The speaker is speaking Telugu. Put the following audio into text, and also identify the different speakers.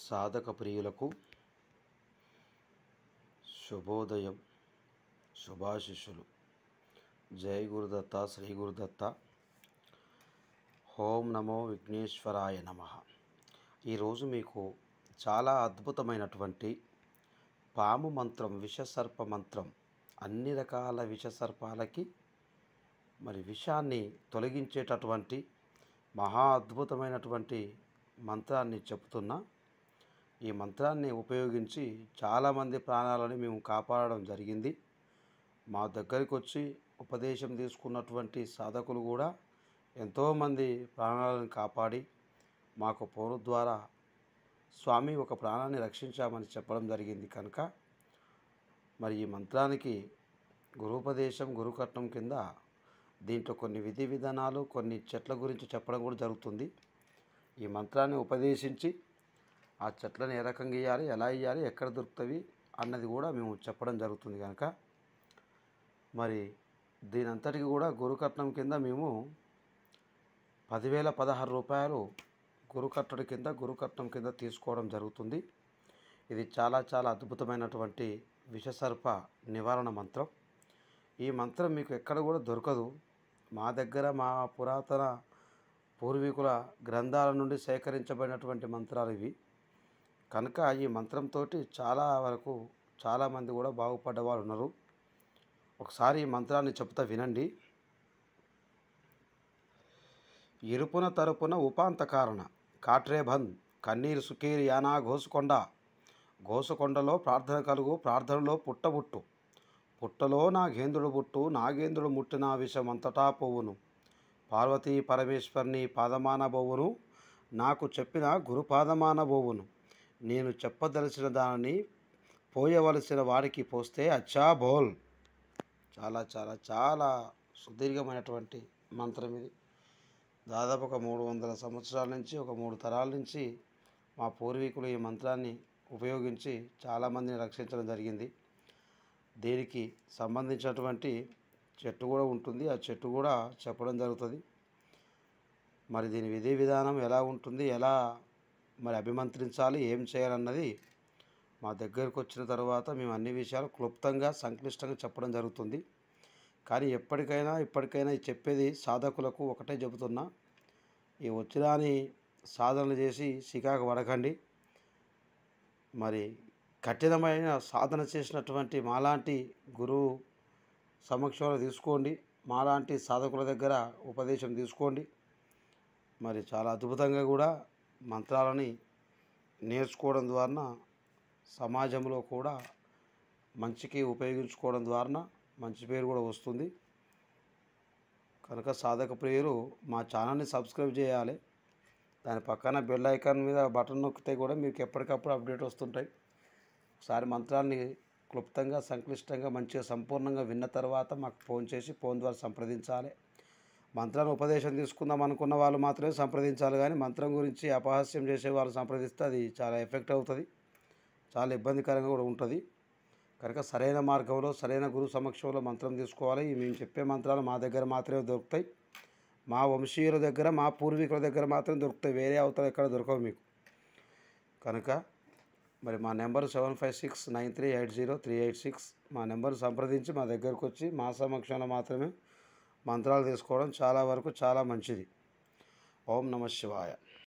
Speaker 1: సాధక ప్రియులకు శుభోదయం, శుభాశిష్యులు. జై గురుదత్త, శ్రీ గురుదత్త. ఓం నమో విఘ్నేశ్వరాయ నమః. ఈరోజు మీకు చాలా అద్భుతమైనటువంటి పాము మంత్రం, విషసర్ప మంత్రం. అన్ని రకాల విషసర్పాలకి విషాన్ని తొలగించేటటువంటి మహా అద్భుతమైనటువంటి మంత్రాన్ని చెప్తున్నా. ఈ మంత్రాన్ని ఉపయోగించి చాలామంది ప్రాణాలను మేము కాపాడడం జరిగింది. మా దగ్గరికి వచ్చి ఉపదేశం తీసుకున్నటువంటి సాధకులు కూడా ఎంతోమంది ప్రాణాలను కాపాడి మాకు ఫోన్ ద్వారా స్వామి ఒక ప్రాణాన్ని రక్షించామని చెప్పడం జరిగింది. కనుక ఈ మంత్రానికి గురుపదేశం, గురుకట్నం కింద దీంట్లో కొన్ని విధి విధానాలు, కొన్ని చెట్ల గురించి చెప్పడం కూడా జరుగుతుంది. ఈ మంత్రాన్ని ఉపదేశించి ఆ చెట్లను ఏ రకంగా ఇవ్వాలి, ఎలా ఇవ్వాలి, ఎక్కడ దొరుకుతాయి అన్నది కూడా మేము చెప్పడం జరుగుతుంది. కనుక దీని అంతటికి కూడా గురుకట్నం కింద మేము 10,016 రూపాయలు గురుకట్నం కింద తీసుకోవడం జరుగుతుంది. ఇది చాలా చాలా అద్భుతమైనటువంటి విషసర్ప నివారణ మంత్రం. ఈ మంత్రం మీకు ఎక్కడ కూడా దొరకదు. మా దగ్గర మా పురాతన పూర్వీకుల గ్రంథాల నుండి సేకరించబడినటువంటి మంత్రాలు ఇవి. కనుక ఈ మంత్రంతో చాలా వరకు చాలామంది కూడా బాగుపడ్డ వాళ్ళు ఉన్నారు. ఒకసారి ఈ మంత్రాన్ని చెప్తా వినండి. ఇరుపున తరపున ఉపాంతకారణ కాట్రే బంద్ కన్నీరు సుకేరి యానా గోసుకొండలో ప్రార్థన కలుగు ప్రార్థనలో పుట్టబుట్టు పుట్టలో నాగేంద్రుడు బుట్టు నాగేంద్రుడు ముట్టిన విషం అంతటా పోవును పార్వతీ పరమేశ్వరిని పాదమాన బోవును నాకు చెప్పిన గురుపాదమాన బోవును నేను చెప్పదలసిన దానిని పోయవలసిన వారికి పోస్తే అచ్చా బోల్. చాలా చాలా చాలా సుదీర్ఘమైనటువంటి మంత్రం ఇది. దాదాపు ఒక 300 సంవత్సరాల నుంచి, ఒక 3 తరాల నుంచి మా పూర్వీకులు ఈ మంత్రాన్ని ఉపయోగించి చాలామందిని రక్షించడం జరిగింది. దీనికి సంబంధించినటువంటి చెట్టు కూడా ఉంటుంది. ఆ చెట్టు కూడా చెప్పడం జరుగుతుంది. దీని విధి విధానం ఎలా ఉంటుంది, ఎలా అభిమంత్రించాలి, ఏం చేయాలన్నది మా దగ్గరకు వచ్చిన తర్వాత మేము అన్ని విషయాలు క్లుప్తంగా, సంక్లిష్టంగా చెప్పడం జరుగుతుంది. కానీ ఇప్పటికైనా చెప్పేది సాధకులకు ఒకటే చెబుతున్నా. ఈ వచ్చిరాని సాధనలు చేసి చికాకు పడకండి. కఠినమైన సాధన చేసినటువంటి మాలాంటి గురువు సమక్షంలో తీసుకోండి. మాలాంటి సాధకుల దగ్గర ఉపదేశం తీసుకోండి. చాలా అద్భుతంగా కూడా మంత్రాలని నేర్చుకోవడం ద్వారా సమాజంలో కూడా మంచికి ఉపయోగించుకోవడం ద్వారా మంచి పేరు కూడా వస్తుంది. కనుక సాధక ప్రియులు మా ఛానల్ని సబ్స్క్రైబ్ చేయాలి. దాని పక్కన బెల్ ఐకాన్ మీద బటన్ నొక్కితే కూడా మీకు ఎప్పటికప్పుడు అప్డేట్ వస్తుంటాయి. ఒకసారి మంత్రాన్ని క్లుప్తంగా, సంక్లిష్టంగా, మంచిగా సంపూర్ణంగా విన్న తర్వాత మాకు ఫోన్ చేసి ఫోన్ ద్వారా సంప్రదించాలి. మంత్రాన్ని ఉపదేశం తీసుకుందాం అనుకున్న వాళ్ళు మాత్రమే సంప్రదించాలి. కానీ మంత్రం గురించి అపహాస్యం చేసే వాళ్ళు సంప్రదిస్తే అది చాలా ఎఫెక్ట్ అవుతుంది, చాలా ఇబ్బందికరంగా కూడా ఉంటుంది. కనుక సరైన మార్గంలో, సరైన గురు సమక్షంలో మంత్రం తీసుకోవాలి. మేము చెప్పే మంత్రాలు మా దగ్గర మాత్రమే దొరుకుతాయి. మా వంశీయుల దగ్గర, మా పూర్వీకుల దగ్గర మాత్రమే దొరుకుతాయి. వేరే అవతల ఎక్కడ దొరకవు మీకు. కనుక మా నెంబర్ 7569380386. మా నెంబర్ సంప్రదించి మా దగ్గరకు వచ్చి మా సమక్షంలో మాత్రమే మంత్రాలు తీసుకోవడం చాలా వరకు చాలా మంచిది. ఓం నమః శివాయ.